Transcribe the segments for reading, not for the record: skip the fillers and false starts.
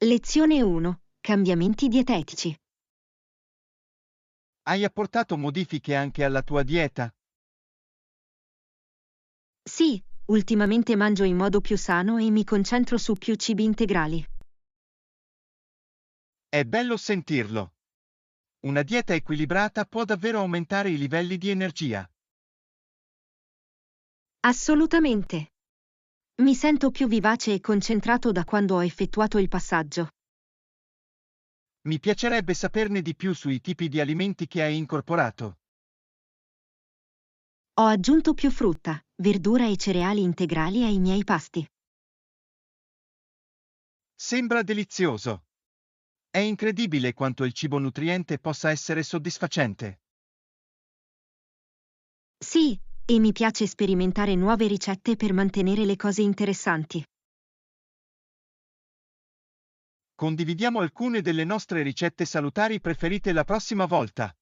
Lezione 1. Cambiamenti dietetici. Hai apportato modifiche anche alla tua dieta? Sì, ultimamente mangio in modo più sano e mi concentro su più cibi integrali. È bello sentirlo. Una dieta equilibrata può davvero aumentare i livelli di energia. Assolutamente. Mi sento più vivace e concentrato da quando ho effettuato il passaggio. Mi piacerebbe saperne di più sui tipi di alimenti che hai incorporato. Ho aggiunto più frutta, verdura e cereali integrali ai miei pasti. Sembra delizioso. È incredibile quanto il cibo nutriente possa essere soddisfacente. Sì, e mi piace sperimentare nuove ricette per mantenere le cose interessanti. Condividiamo alcune delle nostre ricette salutari preferite la prossima volta.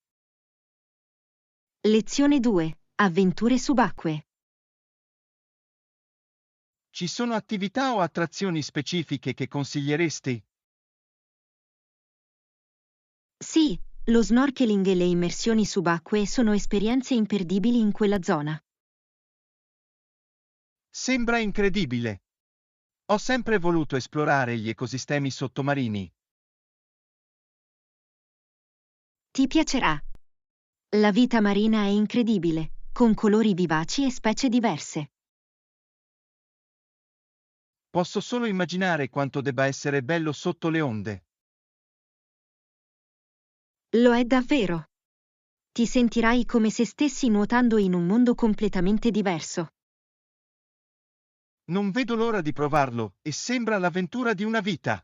Lezione 2. Avventure subacquee. Ci sono attività o attrazioni specifiche che consiglieresti? Sì, lo snorkeling e le immersioni subacquee sono esperienze imperdibili in quella zona. Sembra incredibile. Ho sempre voluto esplorare gli ecosistemi sottomarini. Ti piacerà. La vita marina è incredibile, con colori vivaci e specie diverse. Posso solo immaginare quanto debba essere bello sotto le onde. Lo è davvero. Ti sentirai come se stessi nuotando in un mondo completamente diverso. Non vedo l'ora di provarlo, e sembra l'avventura di una vita.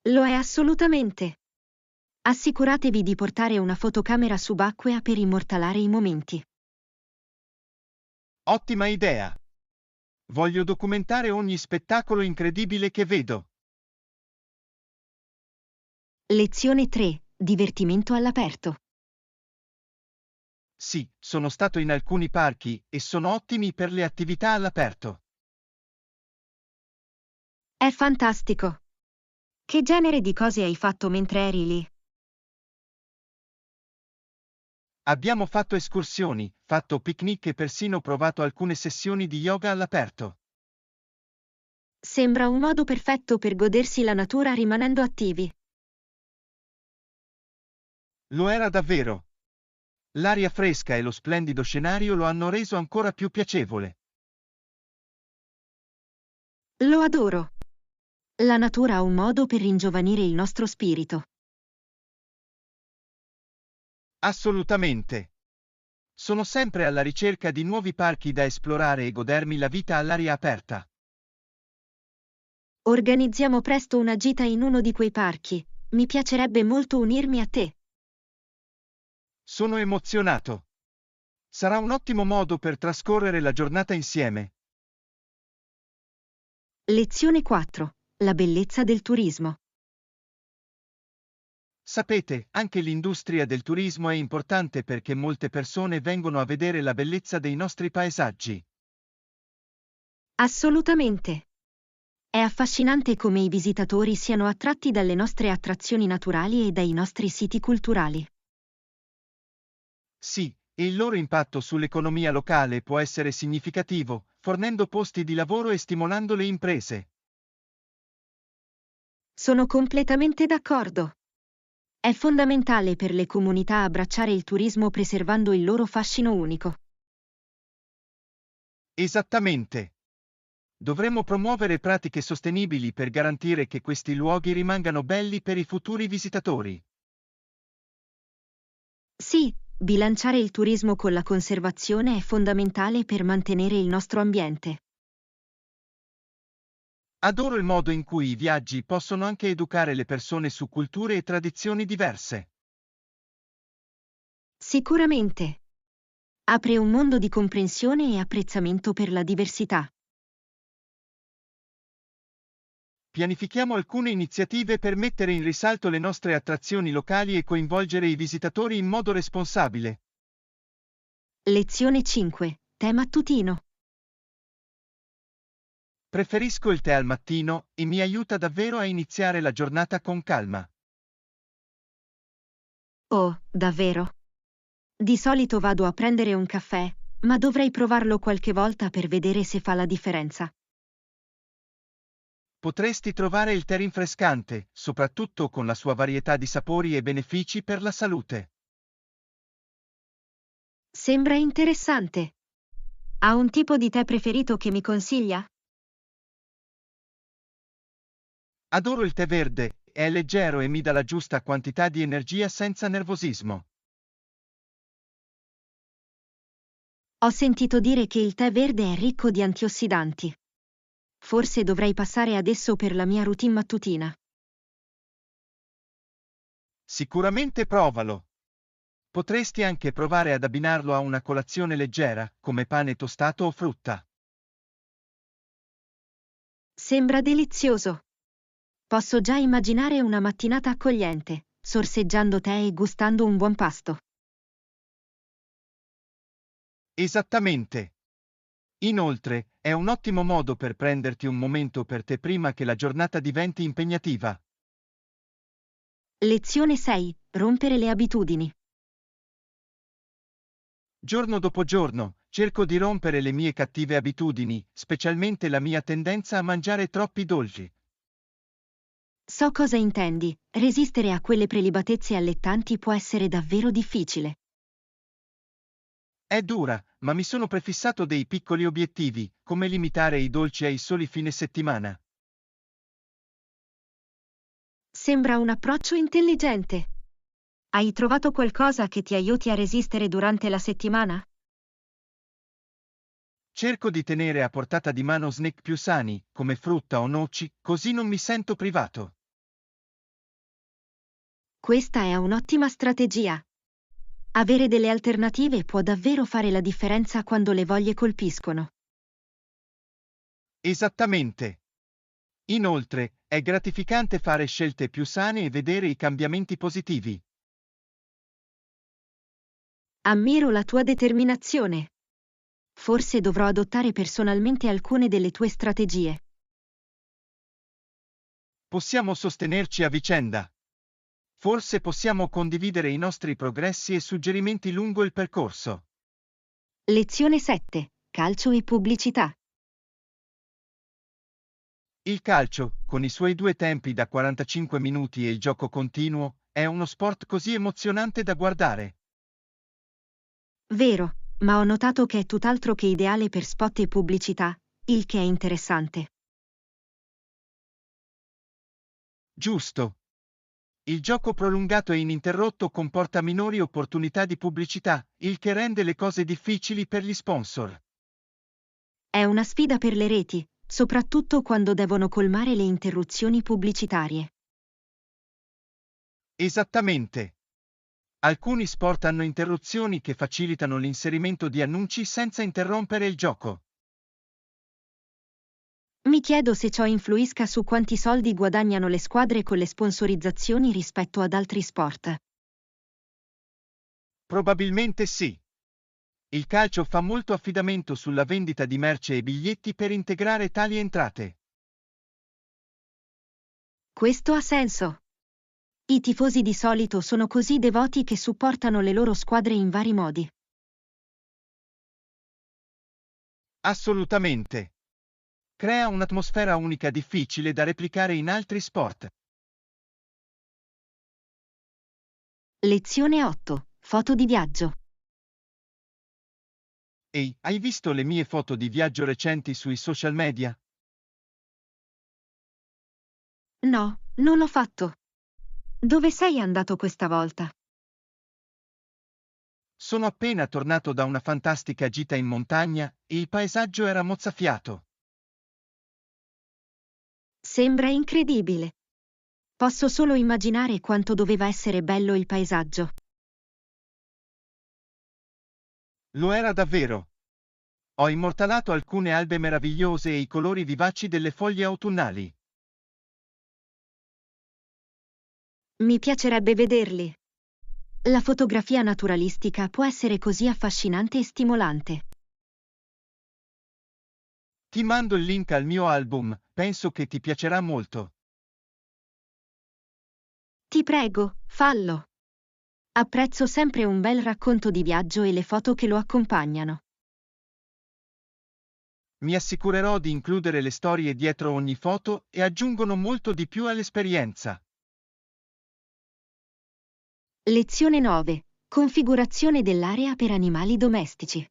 Lo è assolutamente. Assicuratevi di portare una fotocamera subacquea per immortalare i momenti. Ottima idea. Voglio documentare ogni spettacolo incredibile che vedo. Lezione 3. Divertimento all'aperto. Sì, sono stato in alcuni parchi e sono ottimi per le attività all'aperto. È fantastico. Che genere di cose hai fatto mentre eri lì? Abbiamo fatto escursioni, fatto picnic e persino provato alcune sessioni di yoga all'aperto. Sembra un modo perfetto per godersi la natura rimanendo attivi. Lo era davvero. L'aria fresca e lo splendido scenario lo hanno reso ancora più piacevole. Lo adoro. La natura ha un modo per ringiovanire il nostro spirito. Assolutamente. Sono sempre alla ricerca di nuovi parchi da esplorare e godermi la vita all'aria aperta. Organizziamo presto una gita in uno di quei parchi. Mi piacerebbe molto unirmi a te. Sono emozionato. Sarà un ottimo modo per trascorrere la giornata insieme. Lezione 4. La bellezza del turismo. Sapete, anche l'industria del turismo è importante perché molte persone vengono a vedere la bellezza dei nostri paesaggi. Assolutamente. È affascinante come i visitatori siano attratti dalle nostre attrazioni naturali e dai nostri siti culturali. Sì, e il loro impatto sull'economia locale può essere significativo, fornendo posti di lavoro e stimolando le imprese. Sono completamente d'accordo. È fondamentale per le comunità abbracciare il turismo preservando il loro fascino unico. Esattamente. Dovremmo promuovere pratiche sostenibili per garantire che questi luoghi rimangano belli per i futuri visitatori. Sì, bilanciare il turismo con la conservazione è fondamentale per mantenere il nostro ambiente. Adoro il modo in cui i viaggi possono anche educare le persone su culture e tradizioni diverse. Sicuramente. Apre un mondo di comprensione e apprezzamento per la diversità. Pianifichiamo alcune iniziative per mettere in risalto le nostre attrazioni locali e coinvolgere i visitatori in modo responsabile. Lezione 5. Tè mattutino. Preferisco il tè al mattino e mi aiuta davvero a iniziare la giornata con calma. Oh, davvero? Di solito vado a prendere un caffè, ma dovrei provarlo qualche volta per vedere se fa la differenza. Potresti trovare il tè rinfrescante, soprattutto con la sua varietà di sapori e benefici per la salute. Sembra interessante. Ha un tipo di tè preferito che mi consiglia? Adoro il tè verde, è leggero e mi dà la giusta quantità di energia senza nervosismo. Ho sentito dire che il tè verde è ricco di antiossidanti. Forse dovrei passare ad esso per la mia routine mattutina. Sicuramente provalo. Potresti anche provare ad abbinarlo a una colazione leggera, come pane tostato o frutta. Sembra delizioso. Posso già immaginare una mattinata accogliente, sorseggiando tè e gustando un buon pasto. Esattamente. Inoltre, è un ottimo modo per prenderti un momento per te prima che la giornata diventi impegnativa. Lezione 6. Rompere le abitudini. Giorno dopo giorno, cerco di rompere le mie cattive abitudini, specialmente la mia tendenza a mangiare troppi dolci. So cosa intendi, resistere a quelle prelibatezze allettanti può essere davvero difficile. È dura, ma mi sono prefissato dei piccoli obiettivi, come limitare i dolci ai soli fine settimana. Sembra un approccio intelligente. Hai trovato qualcosa che ti aiuti a resistere durante la settimana? Cerco di tenere a portata di mano snack più sani, come frutta o noci, così non mi sento privato. Questa è un'ottima strategia. Avere delle alternative può davvero fare la differenza quando le voglie colpiscono. Esattamente. Inoltre, è gratificante fare scelte più sane e vedere i cambiamenti positivi. Ammiro la tua determinazione. Forse dovrò adottare personalmente alcune delle tue strategie. Possiamo sostenerci a vicenda. Forse possiamo condividere i nostri progressi e suggerimenti lungo il percorso. Lezione 7. Calcio e pubblicità. Il calcio, con i suoi due tempi da 45 minuti e il gioco continuo, è uno sport così emozionante da guardare. Vero, ma ho notato che è tutt'altro che ideale per spot e pubblicità, il che è interessante. Giusto. Il gioco prolungato e ininterrotto comporta minori opportunità di pubblicità, il che rende le cose difficili per gli sponsor. È una sfida per le reti, soprattutto quando devono colmare le interruzioni pubblicitarie. Esattamente. Alcuni sport hanno interruzioni che facilitano l'inserimento di annunci senza interrompere il gioco. Mi chiedo se ciò influisca su quanti soldi guadagnano le squadre con le sponsorizzazioni rispetto ad altri sport. Probabilmente sì. Il calcio fa molto affidamento sulla vendita di merce e biglietti per integrare tali entrate. Questo ha senso. I tifosi di solito sono così devoti che supportano le loro squadre in vari modi. Assolutamente. Crea un'atmosfera unica difficile da replicare in altri sport. Lezione 8. Foto di viaggio. Ehi, hai visto le mie foto di viaggio recenti sui social media? No, non l'ho fatto. Dove sei andato questa volta? Sono appena tornato da una fantastica gita in montagna e il paesaggio era mozzafiato. Sembra incredibile. Posso solo immaginare quanto doveva essere bello il paesaggio. Lo era davvero. Ho immortalato alcune albe meravigliose e i colori vivaci delle foglie autunnali. Mi piacerebbe vederli. La fotografia naturalistica può essere così affascinante e stimolante. Ti mando il link al mio album, penso che ti piacerà molto. Ti prego, fallo. Apprezzo sempre un bel racconto di viaggio e le foto che lo accompagnano. Mi assicurerò di includere le storie dietro ogni foto e aggiungono molto di più all'esperienza. Lezione 9. Configurazione dell'area per animali domestici.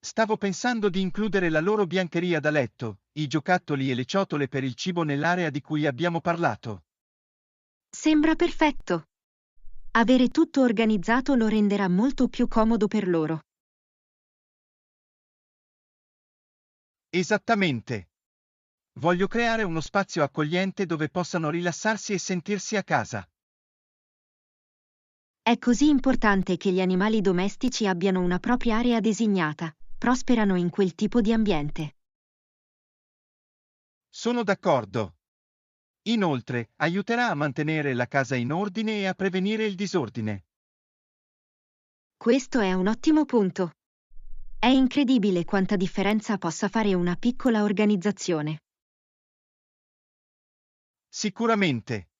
Stavo pensando di includere la loro biancheria da letto, i giocattoli e le ciotole per il cibo nell'area di cui abbiamo parlato. Sembra perfetto. Avere tutto organizzato lo renderà molto più comodo per loro. Esattamente. Voglio creare uno spazio accogliente dove possano rilassarsi e sentirsi a casa. È così importante che gli animali domestici abbiano una propria area designata, prosperano in quel tipo di ambiente. Sono d'accordo. Inoltre, aiuterà a mantenere la casa in ordine e a prevenire il disordine. Questo è un ottimo punto. È incredibile quanta differenza possa fare una piccola organizzazione. Sicuramente.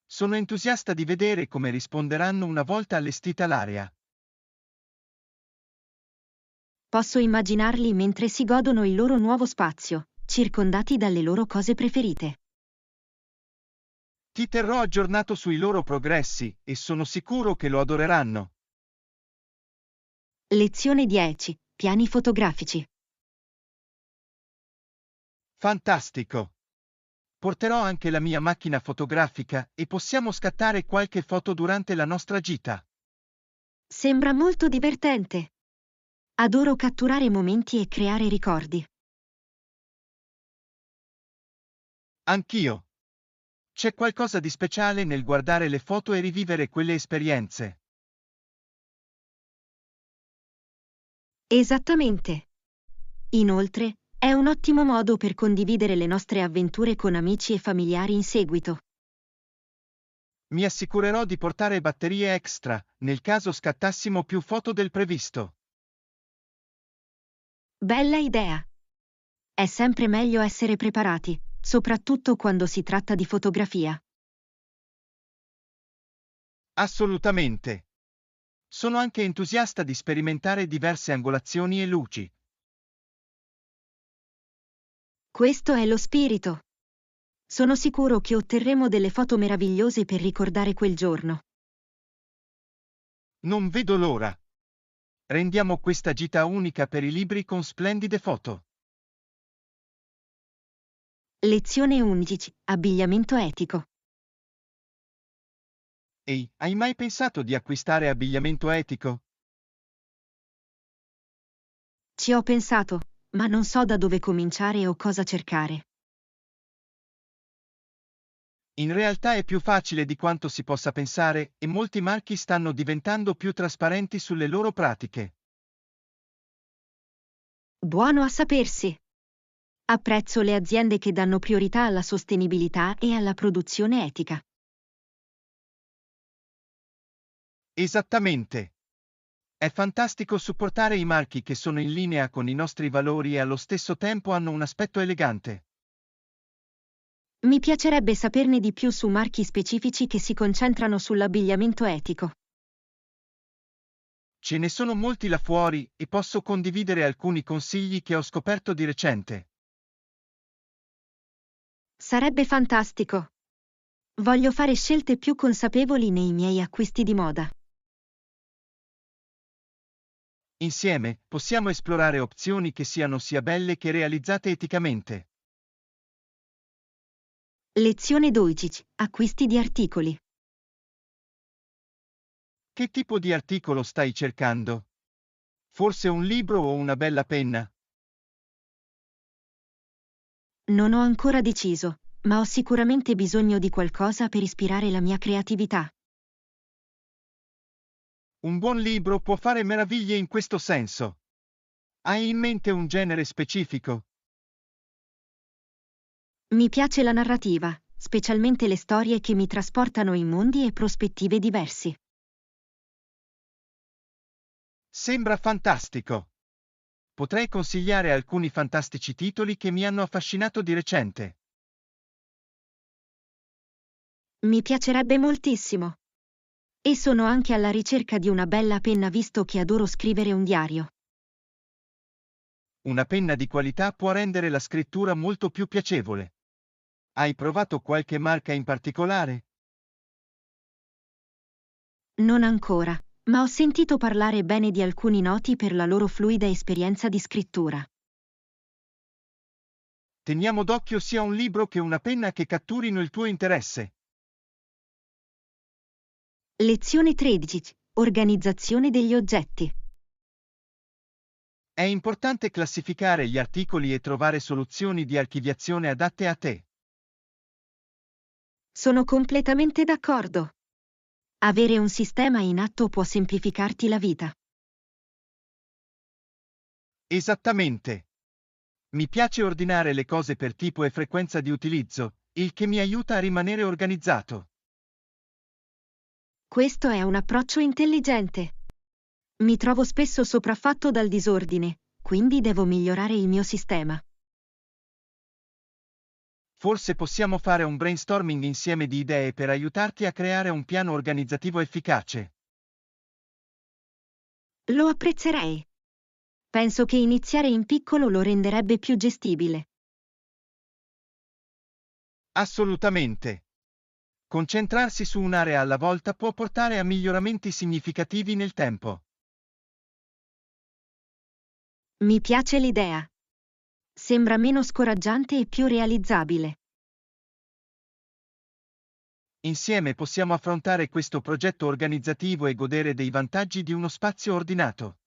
Sono entusiasta di vedere come risponderanno una volta allestita l'area. Posso immaginarli mentre si godono il loro nuovo spazio, circondati dalle loro cose preferite. Ti terrò aggiornato sui loro progressi e sono sicuro che lo adoreranno. Lezione 10. Piani fotografici. Fantastico! Porterò anche la mia macchina fotografica e possiamo scattare qualche foto durante la nostra gita. Sembra molto divertente. Adoro catturare momenti e creare ricordi. Anch'io. C'è qualcosa di speciale nel guardare le foto e rivivere quelle esperienze. Esattamente. Inoltre, è un ottimo modo per condividere le nostre avventure con amici e familiari in seguito. Mi assicurerò di portare batterie extra, nel caso scattassimo più foto del previsto. Bella idea. È sempre meglio essere preparati, soprattutto quando si tratta di fotografia. Assolutamente. Sono anche entusiasta di sperimentare diverse angolazioni e luci. Questo è lo spirito. Sono sicuro che otterremo delle foto meravigliose per ricordare quel giorno. Non vedo l'ora. Rendiamo questa gita unica per i libri con splendide foto. Lezione 11. Abbigliamento etico. Ehi, hai mai pensato di acquistare abbigliamento etico? Ci ho pensato, ma non so da dove cominciare o cosa cercare. In realtà è più facile di quanto si possa pensare e molti marchi stanno diventando più trasparenti sulle loro pratiche. Buono a sapersi. Apprezzo le aziende che danno priorità alla sostenibilità e alla produzione etica. Esattamente. È fantastico supportare i marchi che sono in linea con i nostri valori e allo stesso tempo hanno un aspetto elegante. Mi piacerebbe saperne di più su marchi specifici che si concentrano sull'abbigliamento etico. Ce ne sono molti là fuori e posso condividere alcuni consigli che ho scoperto di recente. Sarebbe fantastico. Voglio fare scelte più consapevoli nei miei acquisti di moda. Insieme, possiamo esplorare opzioni che siano sia belle che realizzate eticamente. Lezione 12. Acquisti di articoli. Che tipo di articolo stai cercando? Forse un libro o una bella penna? Non ho ancora deciso, ma ho sicuramente bisogno di qualcosa per ispirare la mia creatività. Un buon libro può fare meraviglie in questo senso. Hai in mente un genere specifico? Mi piace la narrativa, specialmente le storie che mi trasportano in mondi e prospettive diversi. Sembra fantastico. Potrei consigliare alcuni fantastici titoli che mi hanno affascinato di recente. Mi piacerebbe moltissimo. E sono anche alla ricerca di una bella penna visto che adoro scrivere un diario. Una penna di qualità può rendere la scrittura molto più piacevole. Hai provato qualche marca in particolare? Non ancora, ma ho sentito parlare bene di alcuni noti per la loro fluida esperienza di scrittura. Teniamo d'occhio sia un libro che una penna che catturino il tuo interesse. Lezione 13. Organizzazione degli oggetti. È importante classificare gli articoli e trovare soluzioni di archiviazione adatte a te. Sono completamente d'accordo. Avere un sistema in atto può semplificarti la vita. Esattamente. Mi piace ordinare le cose per tipo e frequenza di utilizzo, il che mi aiuta a rimanere organizzato. Questo è un approccio intelligente. Mi trovo spesso sopraffatto dal disordine, quindi devo migliorare il mio sistema. Forse possiamo fare un brainstorming insieme di idee per aiutarti a creare un piano organizzativo efficace. Lo apprezzerei. Penso che iniziare in piccolo lo renderebbe più gestibile. Assolutamente. Concentrarsi su un'area alla volta può portare a miglioramenti significativi nel tempo. Mi piace l'idea. Sembra meno scoraggiante e più realizzabile. Insieme possiamo affrontare questo progetto organizzativo e godere dei vantaggi di uno spazio ordinato.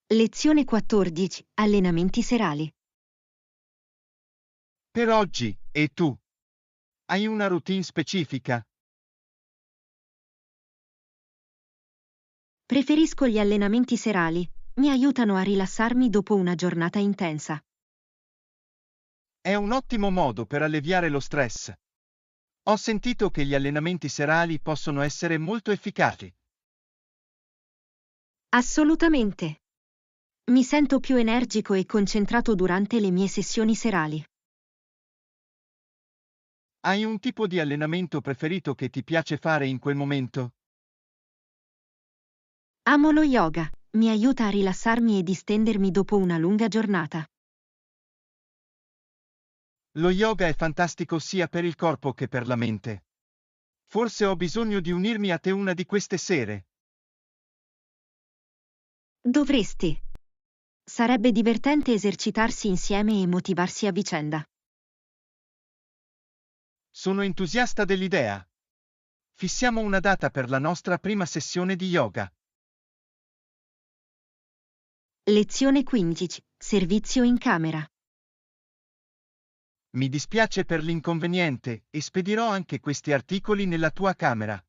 Lezione 14. Allenamenti serali. Per oggi, e tu? Hai una routine specifica? Preferisco gli allenamenti serali, mi aiutano a rilassarmi dopo una giornata intensa. È un ottimo modo per alleviare lo stress. Ho sentito che gli allenamenti serali possono essere molto efficaci. Assolutamente. Mi sento più energico e concentrato durante le mie sessioni serali. Hai un tipo di allenamento preferito che ti piace fare in quel momento? Amo lo yoga, mi aiuta a rilassarmi e distendermi dopo una lunga giornata. Lo yoga è fantastico sia per il corpo che per la mente. Forse ho bisogno di unirmi a te una di queste sere. Dovresti. Sarebbe divertente esercitarsi insieme e motivarsi a vicenda. Sono entusiasta dell'idea. Fissiamo una data per la nostra prima sessione di yoga. Lezione 15. Servizio in camera. Mi dispiace per l'inconveniente, e spedirò anche questi articoli nella tua camera.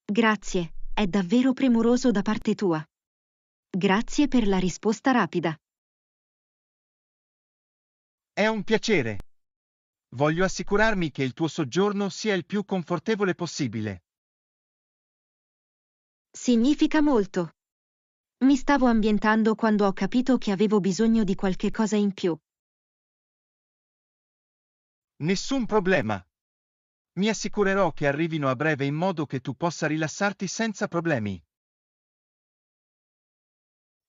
Grazie, è davvero premuroso da parte tua. Grazie per la risposta rapida. È un piacere. Voglio assicurarmi che il tuo soggiorno sia il più confortevole possibile. Significa molto. Mi stavo ambientando quando ho capito che avevo bisogno di qualche cosa in più. Nessun problema. Mi assicurerò che arrivino a breve in modo che tu possa rilassarti senza problemi.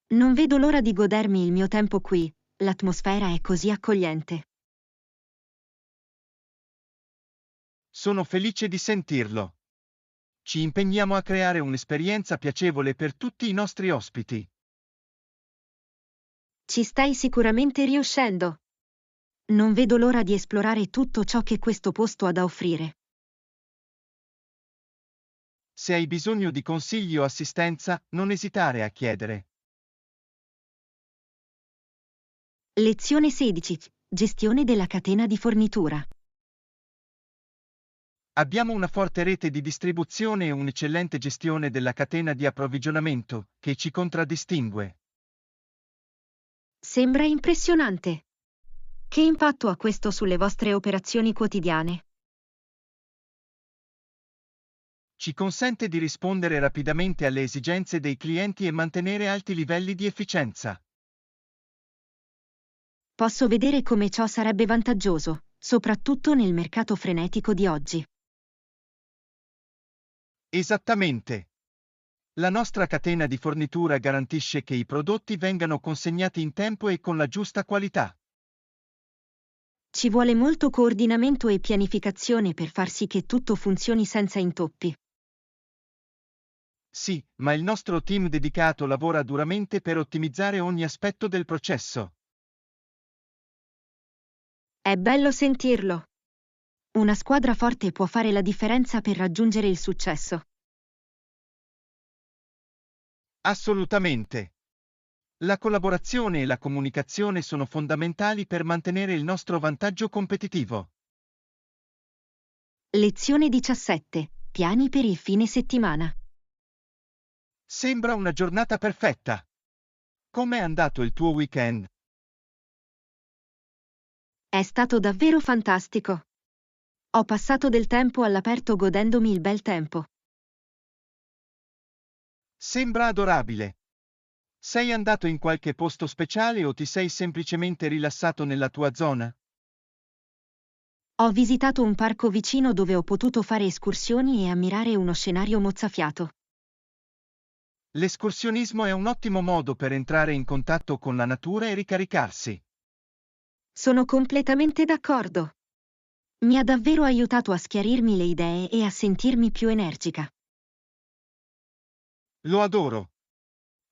Non vedo l'ora di godermi il mio tempo qui, l'atmosfera è così accogliente. Sono felice di sentirlo. Ci impegniamo a creare un'esperienza piacevole per tutti i nostri ospiti. Ci stai sicuramente riuscendo. Non vedo l'ora di esplorare tutto ciò che questo posto ha da offrire. Se hai bisogno di consigli o assistenza, non esitare a chiedere. Lezione 16. Gestione della catena di fornitura. Abbiamo una forte rete di distribuzione e un'eccellente gestione della catena di approvvigionamento, che ci contraddistingue. Sembra impressionante. Che impatto ha questo sulle vostre operazioni quotidiane? Ci consente di rispondere rapidamente alle esigenze dei clienti e mantenere alti livelli di efficienza. Posso vedere come ciò sarebbe vantaggioso, soprattutto nel mercato frenetico di oggi. Esattamente. La nostra catena di fornitura garantisce che i prodotti vengano consegnati in tempo e con la giusta qualità. Ci vuole molto coordinamento e pianificazione per far sì che tutto funzioni senza intoppi. Sì, ma il nostro team dedicato lavora duramente per ottimizzare ogni aspetto del processo. È bello sentirlo. Una squadra forte può fare la differenza per raggiungere il successo. Assolutamente. La collaborazione e la comunicazione sono fondamentali per mantenere il nostro vantaggio competitivo. Lezione 17. Piani per il fine settimana. Sembra una giornata perfetta. Com'è andato il tuo weekend? È stato davvero fantastico. Ho passato del tempo all'aperto godendomi il bel tempo. Sembra adorabile. Sei andato in qualche posto speciale o ti sei semplicemente rilassato nella tua zona? Ho visitato un parco vicino dove ho potuto fare escursioni e ammirare uno scenario mozzafiato. L'escursionismo è un ottimo modo per entrare in contatto con la natura e ricaricarsi. Sono completamente d'accordo. Mi ha davvero aiutato a schiarirmi le idee e a sentirmi più energica. Lo adoro.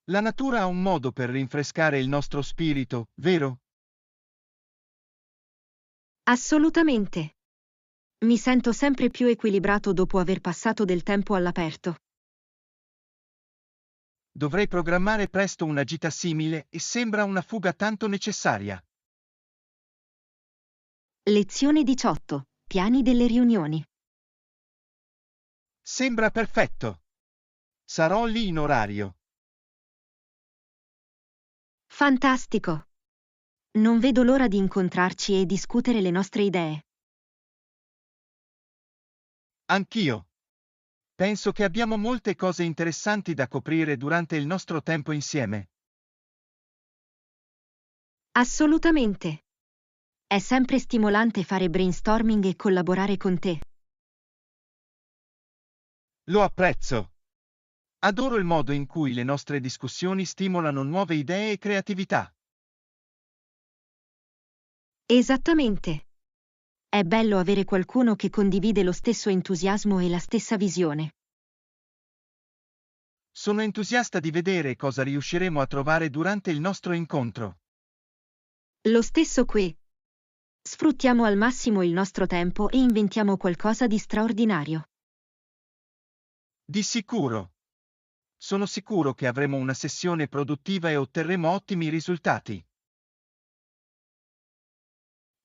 La natura ha un modo per rinfrescare il nostro spirito, vero? Assolutamente. Mi sento sempre più equilibrato dopo aver passato del tempo all'aperto. Dovrei programmare presto una gita simile e sembra una fuga tanto necessaria. Lezione 18. Piani delle riunioni. Sembra perfetto. Sarò lì in orario. Fantastico! Non vedo l'ora di incontrarci e discutere le nostre idee. Anch'io. Penso che abbiamo molte cose interessanti da coprire durante il nostro tempo insieme. Assolutamente. È sempre stimolante fare brainstorming e collaborare con te. Lo apprezzo. Adoro il modo in cui le nostre discussioni stimolano nuove idee e creatività. Esattamente. È bello avere qualcuno che condivide lo stesso entusiasmo e la stessa visione. Sono entusiasta di vedere cosa riusciremo a trovare durante il nostro incontro. Lo stesso qui. Sfruttiamo al massimo il nostro tempo e inventiamo qualcosa di straordinario. Di sicuro. Sono sicuro che avremo una sessione produttiva e otterremo ottimi risultati.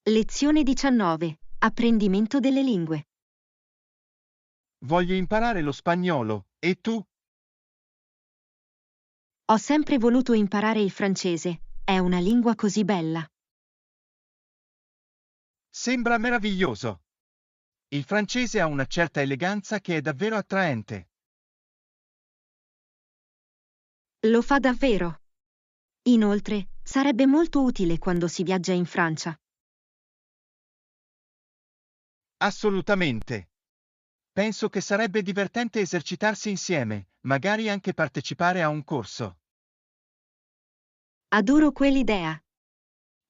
Lezione 19. Apprendimento delle lingue. Voglio imparare lo spagnolo, e tu? Ho sempre voluto imparare il francese, è una lingua così bella. Sembra meraviglioso. Il francese ha una certa eleganza che è davvero attraente. Lo fa davvero. Inoltre, sarebbe molto utile quando si viaggia in Francia. Assolutamente. Penso che sarebbe divertente esercitarsi insieme, magari anche partecipare a un corso. Adoro quell'idea.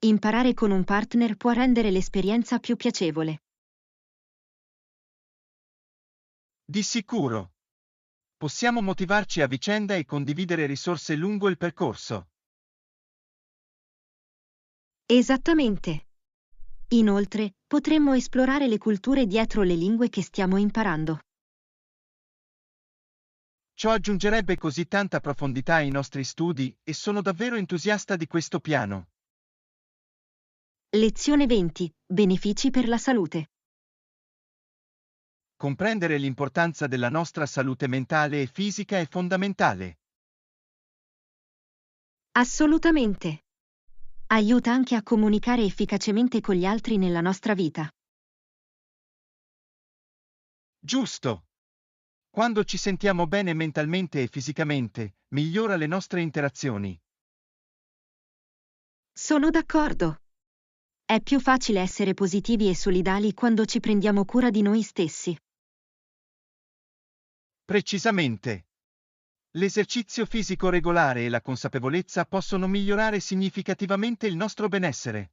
Imparare con un partner può rendere l'esperienza più piacevole. Di sicuro. Possiamo motivarci a vicenda e condividere risorse lungo il percorso. Esattamente. Inoltre, potremmo esplorare le culture dietro le lingue che stiamo imparando. Ciò aggiungerebbe così tanta profondità ai nostri studi e sono davvero entusiasta di questo piano. Lezione 20. Benefici per la salute. Comprendere l'importanza della nostra salute mentale e fisica è fondamentale. Assolutamente. Aiuta anche a comunicare efficacemente con gli altri nella nostra vita. Giusto. Quando ci sentiamo bene mentalmente e fisicamente, migliora le nostre interazioni. Sono d'accordo. È più facile essere positivi e solidali quando ci prendiamo cura di noi stessi. Precisamente. L'esercizio fisico regolare e la consapevolezza possono migliorare significativamente il nostro benessere.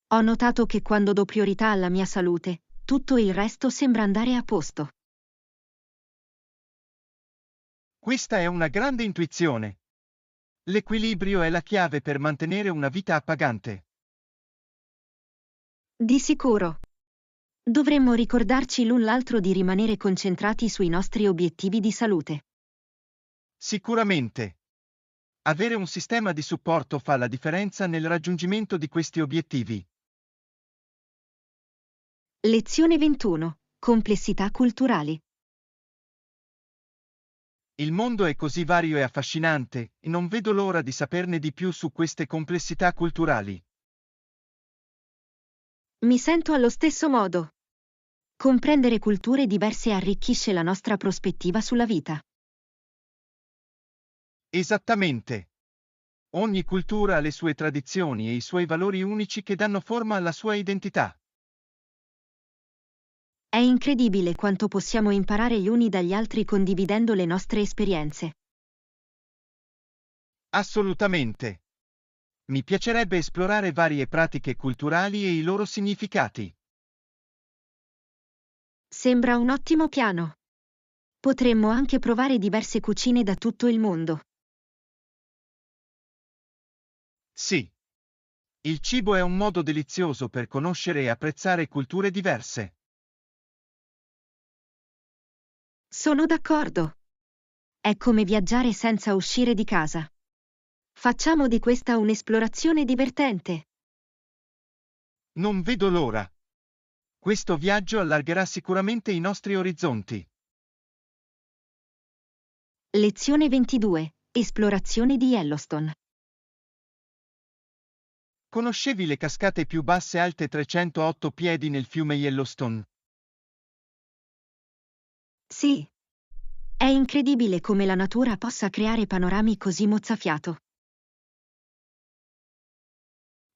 Ho notato che quando do priorità alla mia salute, tutto il resto sembra andare a posto. Questa è una grande intuizione. L'equilibrio è la chiave per mantenere una vita appagante. Di sicuro. Dovremmo ricordarci l'un l'altro di rimanere concentrati sui nostri obiettivi di salute. Sicuramente. Avere un sistema di supporto fa la differenza nel raggiungimento di questi obiettivi. Lezione 21. Complessità culturali. Il mondo è così vario e affascinante, e non vedo l'ora di saperne di più su queste complessità culturali. Mi sento allo stesso modo. Comprendere culture diverse arricchisce la nostra prospettiva sulla vita. Esattamente. Ogni cultura ha le sue tradizioni e i suoi valori unici che danno forma alla sua identità. È incredibile quanto possiamo imparare gli uni dagli altri condividendo le nostre esperienze. Assolutamente. Mi piacerebbe esplorare varie pratiche culturali e i loro significati. Sembra un ottimo piano. Potremmo anche provare diverse cucine da tutto il mondo. Sì. Il cibo è un modo delizioso per conoscere e apprezzare culture diverse. Sono d'accordo. È come viaggiare senza uscire di casa. Facciamo di questa un'esplorazione divertente. Non vedo l'ora. Questo viaggio allargherà sicuramente i nostri orizzonti. Lezione 22. Esplorazione di Yellowstone. Conoscevi le cascate più basse alte 308 piedi nel fiume Yellowstone? Sì. È incredibile come la natura possa creare panorami così mozzafiato.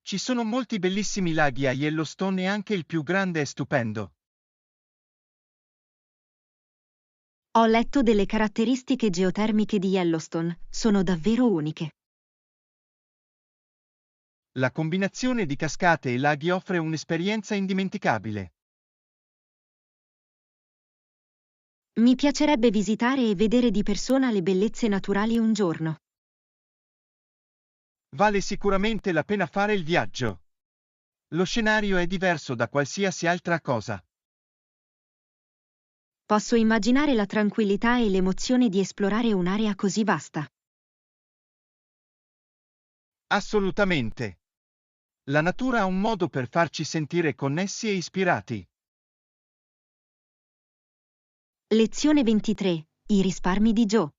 Ci sono molti bellissimi laghi a Yellowstone e anche il più grande è stupendo. Ho letto delle caratteristiche geotermiche di Yellowstone, sono davvero uniche. La combinazione di cascate e laghi offre un'esperienza indimenticabile. Mi piacerebbe visitare e vedere di persona le bellezze naturali un giorno. Vale sicuramente la pena fare il viaggio. Lo scenario è diverso da qualsiasi altra cosa. Posso immaginare la tranquillità e l'emozione di esplorare un'area così vasta. Assolutamente. La natura ha un modo per farci sentire connessi e ispirati. Lezione 23. I risparmi di Joe.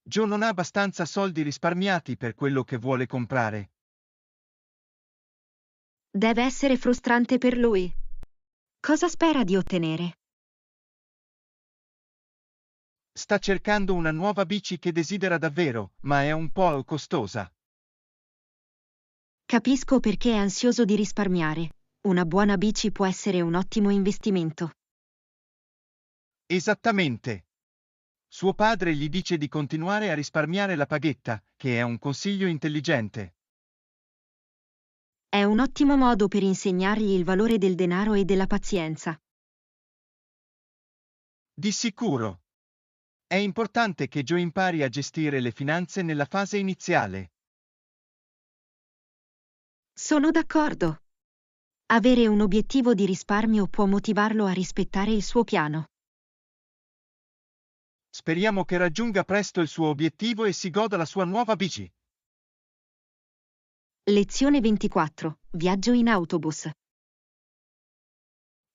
Joe non ha abbastanza soldi risparmiati per quello che vuole comprare. Deve essere frustrante per lui. Cosa spera di ottenere? Sta cercando una nuova bici che desidera davvero, ma è un po' costosa. Capisco perché è ansioso di risparmiare. Una buona bici può essere un ottimo investimento. Esattamente. Suo padre gli dice di continuare a risparmiare la paghetta, che è un consiglio intelligente. È un ottimo modo per insegnargli il valore del denaro e della pazienza. Di sicuro. È importante che Joe impari a gestire le finanze nella fase iniziale. Sono d'accordo. Avere un obiettivo di risparmio può motivarlo a rispettare il suo piano. Speriamo che raggiunga presto il suo obiettivo e si goda la sua nuova bici. Lezione 24. Viaggio in autobus.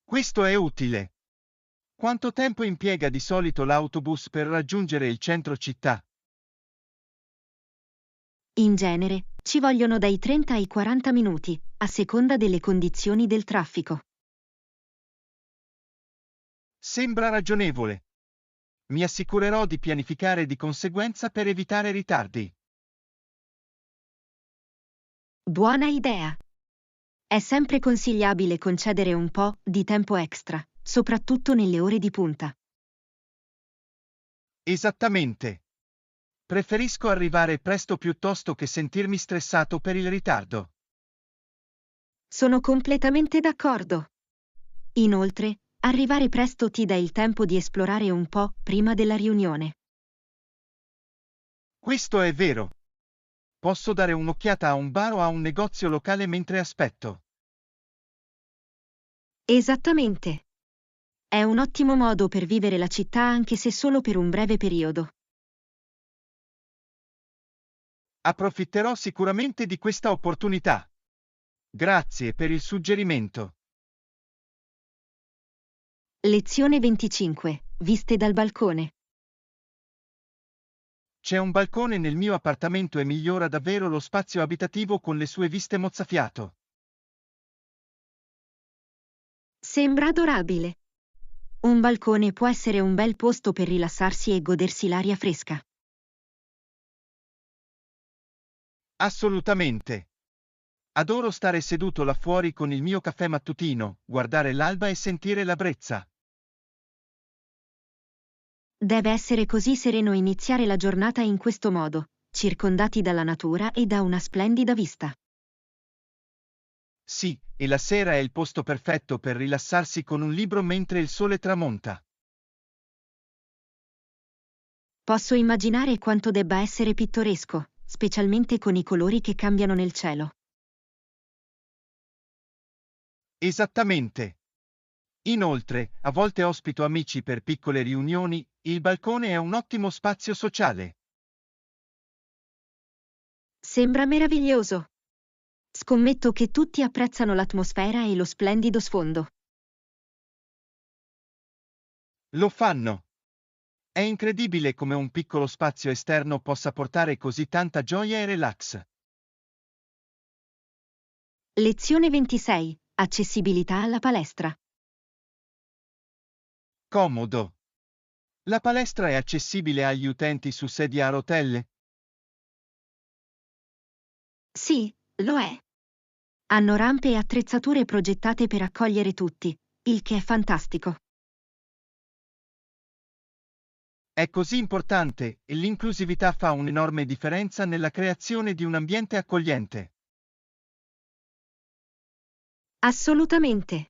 Questo è utile. Quanto tempo impiega di solito l'autobus per raggiungere il centro città? In genere, ci vogliono dai 30 ai 40 minuti, a seconda delle condizioni del traffico. Sembra ragionevole. Mi assicurerò di pianificare di conseguenza per evitare ritardi. Buona idea. È sempre consigliabile concedere un po' di tempo extra, soprattutto nelle ore di punta. Esattamente. Preferisco arrivare presto piuttosto che sentirmi stressato per il ritardo. Sono completamente d'accordo. Inoltre, arrivare presto ti dà il tempo di esplorare un po' prima della riunione. Questo è vero. Posso dare un'occhiata a un bar o a un negozio locale mentre aspetto. Esattamente. È un ottimo modo per vivere la città anche se solo per un breve periodo. Approfitterò sicuramente di questa opportunità. Grazie per il suggerimento. Lezione 25. Viste dal balcone. C'è un balcone nel mio appartamento e migliora davvero lo spazio abitativo con le sue viste mozzafiato. Sembra adorabile. Un balcone può essere un bel posto per rilassarsi e godersi l'aria fresca. Assolutamente. Adoro stare seduto là fuori con il mio caffè mattutino, guardare l'alba e sentire la brezza. Deve essere così sereno iniziare la giornata in questo modo, circondati dalla natura e da una splendida vista. Sì, e la sera è il posto perfetto per rilassarsi con un libro mentre il sole tramonta. Posso immaginare quanto debba essere pittoresco, specialmente con i colori che cambiano nel cielo. Esattamente. Inoltre, a volte ospito amici per piccole riunioni, il balcone è un ottimo spazio sociale. Sembra meraviglioso. Scommetto che tutti apprezzano l'atmosfera e lo splendido sfondo. Lo fanno. È incredibile come un piccolo spazio esterno possa portare così tanta gioia e relax. Lezione 26. Accessibilità alla palestra. Comodo. La palestra è accessibile agli utenti su sedia a rotelle? Sì, lo è. Hanno rampe e attrezzature progettate per accogliere tutti, il che è fantastico. È così importante e l'inclusività fa un'enorme differenza nella creazione di un ambiente accogliente. Assolutamente.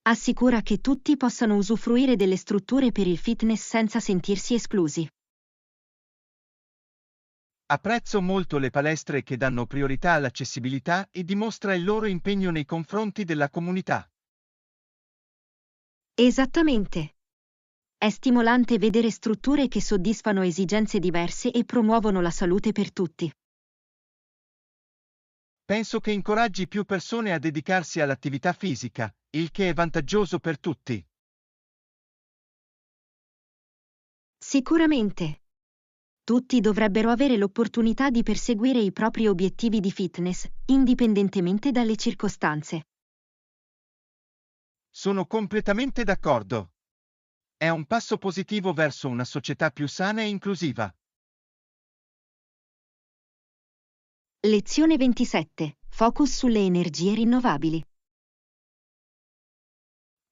Assicura che tutti possano usufruire delle strutture per il fitness senza sentirsi esclusi. Apprezzo molto le palestre che danno priorità all'accessibilità e dimostra il loro impegno nei confronti della comunità. Esattamente. È stimolante vedere strutture che soddisfano esigenze diverse e promuovono la salute per tutti. Penso che incoraggi più persone a dedicarsi all'attività fisica, il che è vantaggioso per tutti. Sicuramente. Tutti dovrebbero avere l'opportunità di perseguire i propri obiettivi di fitness, indipendentemente dalle circostanze. Sono completamente d'accordo. È un passo positivo verso una società più sana e inclusiva. Lezione 27. Focus sulle energie rinnovabili.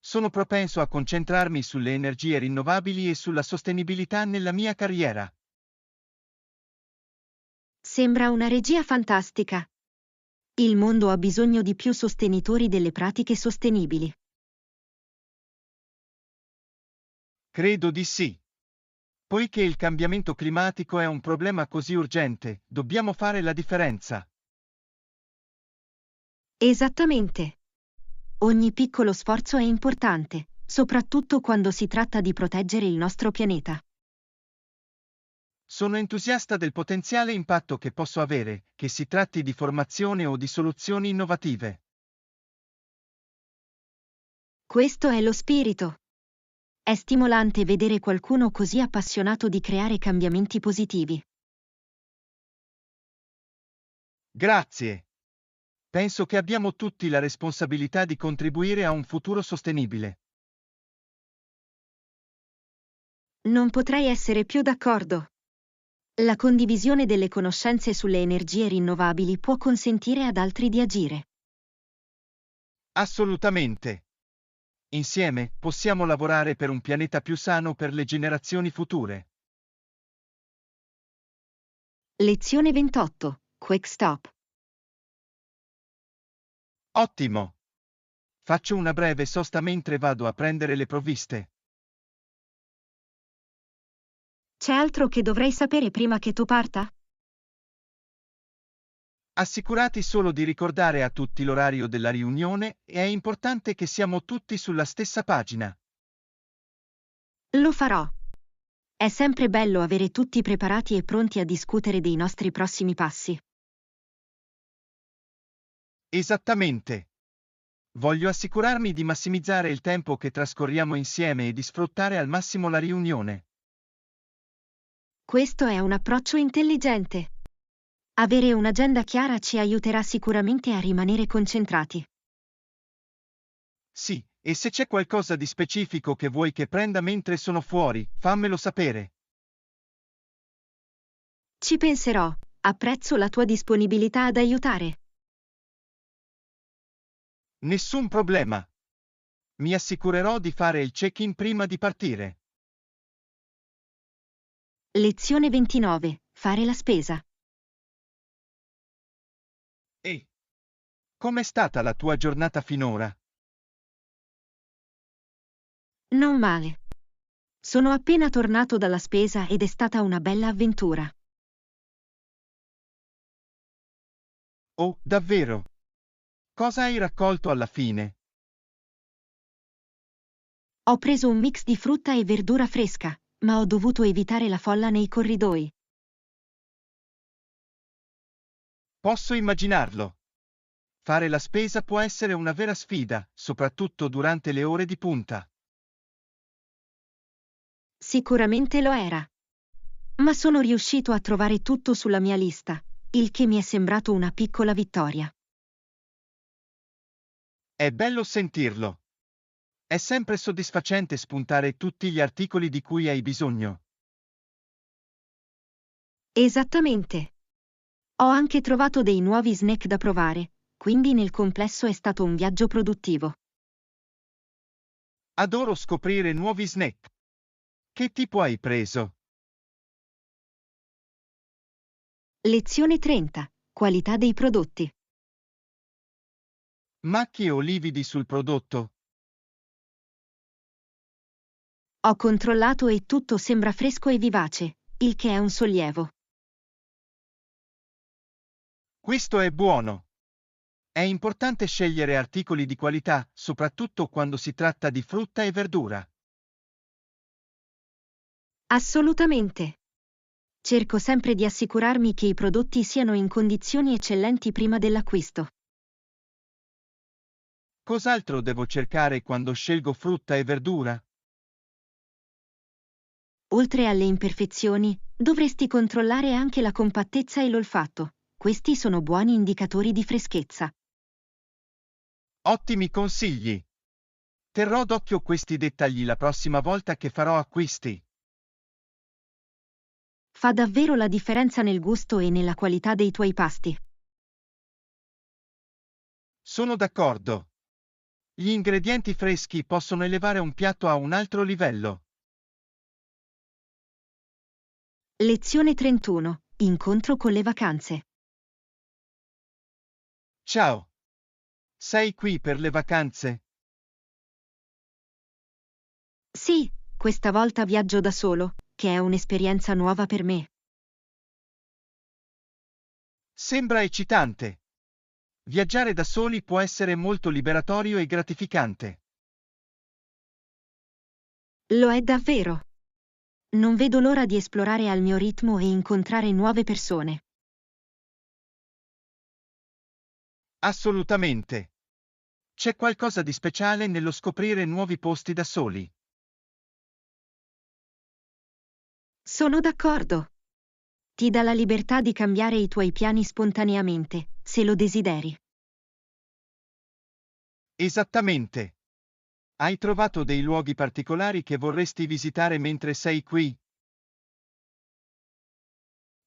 Sono propenso a concentrarmi sulle energie rinnovabili e sulla sostenibilità nella mia carriera. Sembra una regia fantastica. Il mondo ha bisogno di più sostenitori delle pratiche sostenibili. Credo di sì. Poiché il cambiamento climatico è un problema così urgente, dobbiamo fare la differenza. Esattamente. Ogni piccolo sforzo è importante, soprattutto quando si tratta di proteggere il nostro pianeta. Sono entusiasta del potenziale impatto che posso avere, che si tratti di formazione o di soluzioni innovative. Questo è lo spirito. È stimolante vedere qualcuno così appassionato di creare cambiamenti positivi. Grazie. Penso che abbiamo tutti la responsabilità di contribuire a un futuro sostenibile. Non potrei essere più d'accordo. La condivisione delle conoscenze sulle energie rinnovabili può consentire ad altri di agire. Assolutamente. Insieme possiamo lavorare per un pianeta più sano per le generazioni future. Lezione 28. Quick Stop. Ottimo. Faccio una breve sosta mentre vado a prendere le provviste. C'è altro che dovrei sapere prima che tu parta? Assicurati solo di ricordare a tutti l'orario della riunione e è importante che siamo tutti sulla stessa pagina. Lo farò. È sempre bello avere tutti preparati e pronti a discutere dei nostri prossimi passi. Esattamente. Voglio assicurarmi di massimizzare il tempo che trascorriamo insieme e di sfruttare al massimo la riunione. Questo è un approccio intelligente. Avere un'agenda chiara ci aiuterà sicuramente a rimanere concentrati. Sì, e se c'è qualcosa di specifico che vuoi che prenda mentre sono fuori, fammelo sapere. Ci penserò. Apprezzo la tua disponibilità ad aiutare. Nessun problema. Mi assicurerò di fare il check-in prima di partire. Lezione 29. Fare la spesa. E com'è stata la tua giornata finora? Non male. Sono appena tornato dalla spesa ed è stata una bella avventura. Oh, davvero? Cosa hai raccolto alla fine? Ho preso un mix di frutta e verdura fresca, ma ho dovuto evitare la folla nei corridoi. Posso immaginarlo. Fare la spesa può essere una vera sfida, soprattutto durante le ore di punta. Sicuramente lo era. Ma sono riuscito a trovare tutto sulla mia lista, il che mi è sembrato una piccola vittoria. È bello sentirlo. È sempre soddisfacente spuntare tutti gli articoli di cui hai bisogno. Esattamente. Ho anche trovato dei nuovi snack da provare, quindi nel complesso è stato un viaggio produttivo. Adoro scoprire nuovi snack. Che tipo hai preso? Lezione 30. Qualità dei prodotti. Macchie o lividi sul prodotto? Ho controllato e tutto sembra fresco e vivace, il che è un sollievo. Questo è buono. È importante scegliere articoli di qualità, soprattutto quando si tratta di frutta e verdura. Assolutamente. Cerco sempre di assicurarmi che i prodotti siano in condizioni eccellenti prima dell'acquisto. Cos'altro devo cercare quando scelgo frutta e verdura? Oltre alle imperfezioni, dovresti controllare anche la compattezza e l'olfatto. Questi sono buoni indicatori di freschezza. Ottimi consigli. Terrò d'occhio questi dettagli la prossima volta che farò acquisti. Fa davvero la differenza nel gusto e nella qualità dei tuoi pasti. Sono d'accordo. Gli ingredienti freschi possono elevare un piatto a un altro livello. Lezione 31. Incontro con le vacanze. Ciao. Sei qui per le vacanze? Sì, questa volta viaggio da solo, che è un'esperienza nuova per me. Sembra eccitante. Viaggiare da soli può essere molto liberatorio e gratificante. Lo è davvero. Non vedo l'ora di esplorare al mio ritmo e incontrare nuove persone. Assolutamente. C'è qualcosa di speciale nello scoprire nuovi posti da soli. Sono d'accordo. Ti dà la libertà di cambiare i tuoi piani spontaneamente, se lo desideri. Esattamente. Hai trovato dei luoghi particolari che vorresti visitare mentre sei qui?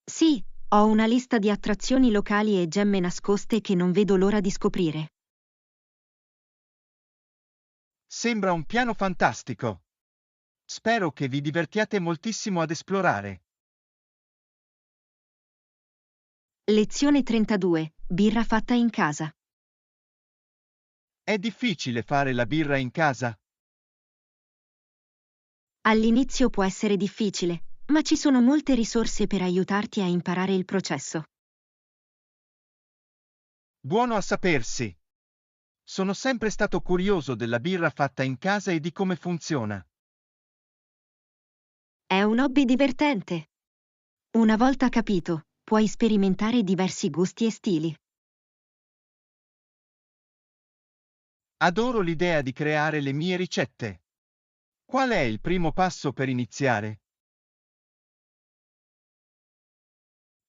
Sì, ho una lista di attrazioni locali e gemme nascoste che non vedo l'ora di scoprire. Sembra un piano fantastico. Spero che vi divertiate moltissimo ad esplorare. Lezione 32. Birra fatta in casa. È difficile fare la birra in casa? All'inizio può essere difficile, ma ci sono molte risorse per aiutarti a imparare il processo. Buono a sapersi. Sono sempre stato curioso della birra fatta in casa e di come funziona. È un hobby divertente. Una volta capito, puoi sperimentare diversi gusti e stili. Adoro l'idea di creare le mie ricette. Qual è il primo passo per iniziare?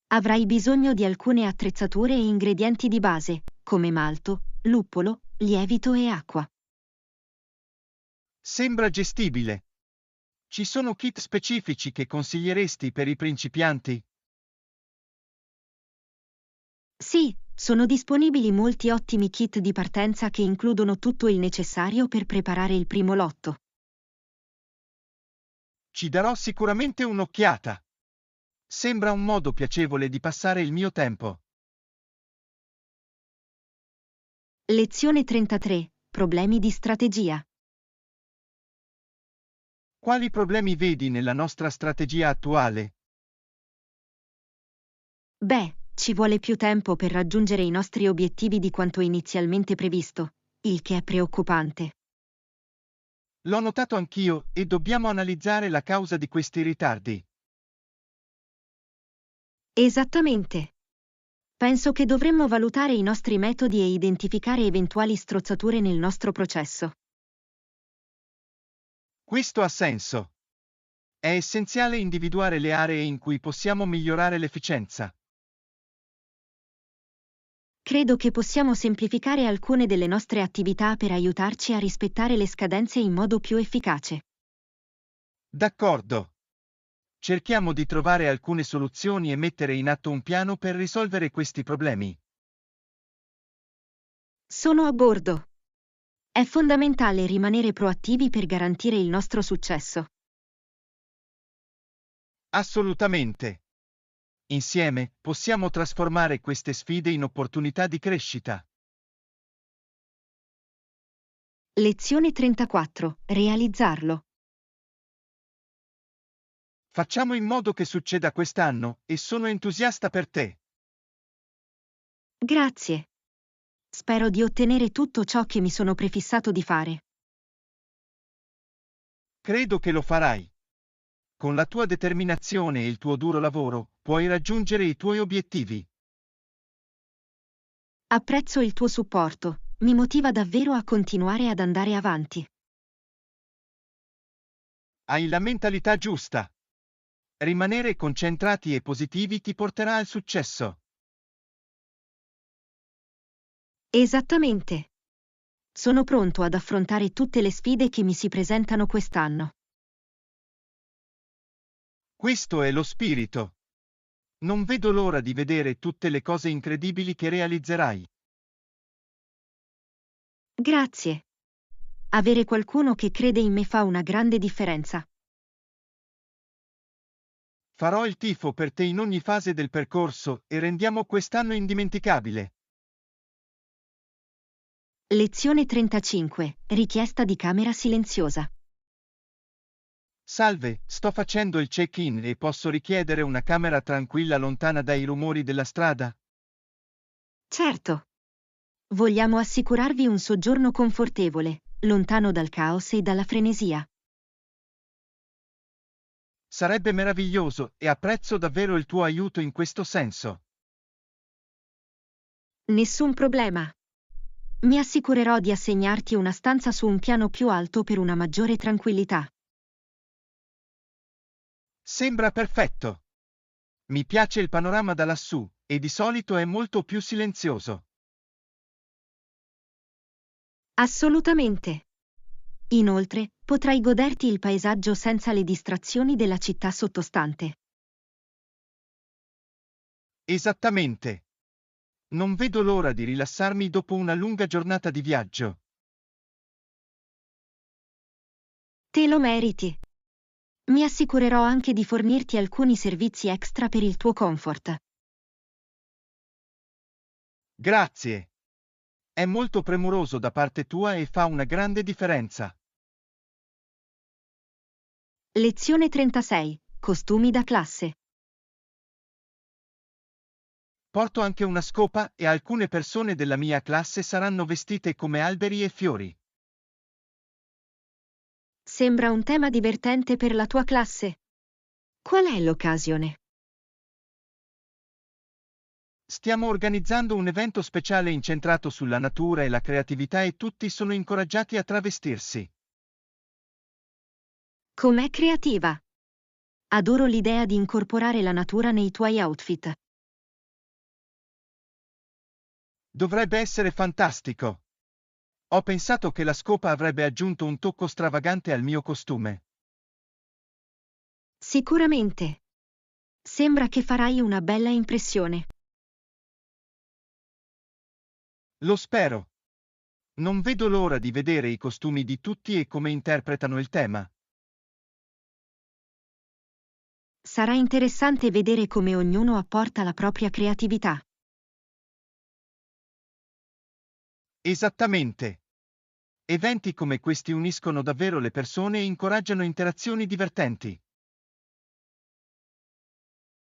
Avrai bisogno di alcune attrezzature e ingredienti di base, come malto, luppolo, lievito e acqua. Sembra gestibile. Ci sono kit specifici che consiglieresti per i principianti? Sì, sono disponibili molti ottimi kit di partenza che includono tutto il necessario per preparare il primo lotto. Ci darò sicuramente un'occhiata. Sembra un modo piacevole di passare il mio tempo. Lezione 33. Problemi di strategia. Quali problemi vedi nella nostra strategia attuale? Beh, ci vuole più tempo per raggiungere i nostri obiettivi di quanto inizialmente previsto, il che è preoccupante. L'ho notato anch'io e dobbiamo analizzare la causa di questi ritardi. Esattamente. Penso che dovremmo valutare i nostri metodi e identificare eventuali strozzature nel nostro processo. Questo ha senso. È essenziale individuare le aree in cui possiamo migliorare l'efficienza. Credo che possiamo semplificare alcune delle nostre attività per aiutarci a rispettare le scadenze in modo più efficace. D'accordo. Cerchiamo di trovare alcune soluzioni e mettere in atto un piano per risolvere questi problemi. Sono a bordo. È fondamentale rimanere proattivi per garantire il nostro successo. Assolutamente. Insieme, possiamo trasformare queste sfide in opportunità di crescita. Lezione 34. Realizzarlo. Facciamo in modo che succeda quest'anno, e sono entusiasta per te. Grazie. Spero di ottenere tutto ciò che mi sono prefissato di fare. Credo che lo farai. Con la tua determinazione e il tuo duro lavoro, puoi raggiungere i tuoi obiettivi. Apprezzo il tuo supporto, mi motiva davvero a continuare ad andare avanti. Hai la mentalità giusta. Rimanere concentrati e positivi ti porterà al successo. Esattamente. Sono pronto ad affrontare tutte le sfide che mi si presentano quest'anno. Questo è lo spirito. Non vedo l'ora di vedere tutte le cose incredibili che realizzerai. Grazie. Avere qualcuno che crede in me fa una grande differenza. Farò il tifo per te in ogni fase del percorso e rendiamo quest'anno indimenticabile. Lezione 35. Richiesta di camera silenziosa. Salve, sto facendo il check-in e posso richiedere una camera tranquilla lontana dai rumori della strada? Certo. Vogliamo assicurarvi un soggiorno confortevole, lontano dal caos e dalla frenesia. Sarebbe meraviglioso e apprezzo davvero il tuo aiuto in questo senso. Nessun problema. Mi assicurerò di assegnarti una stanza su un piano più alto per una maggiore tranquillità. Sembra perfetto. Mi piace il panorama da lassù, e di solito è molto più silenzioso. Assolutamente. Inoltre, potrai goderti il paesaggio senza le distrazioni della città sottostante. Esattamente. Non vedo l'ora di rilassarmi dopo una lunga giornata di viaggio. Te lo meriti. Mi assicurerò anche di fornirti alcuni servizi extra per il tuo comfort. Grazie. È molto premuroso da parte tua e fa una grande differenza. Lezione 36. Costumi da classe. Porto anche una scopa e alcune persone della mia classe saranno vestite come alberi e fiori. Sembra un tema divertente per la tua classe. Qual è l'occasione? Stiamo organizzando un evento speciale incentrato sulla natura e la creatività e tutti sono incoraggiati a travestirsi. Com'è creativa? Adoro l'idea di incorporare la natura nei tuoi outfit. Dovrebbe essere fantastico. Ho pensato che la scopa avrebbe aggiunto un tocco stravagante al mio costume. Sicuramente. Sembra che farai una bella impressione. Lo spero. Non vedo l'ora di vedere i costumi di tutti e come interpretano il tema. Sarà interessante vedere come ognuno apporta la propria creatività. Esattamente. Eventi come questi uniscono davvero le persone e incoraggiano interazioni divertenti.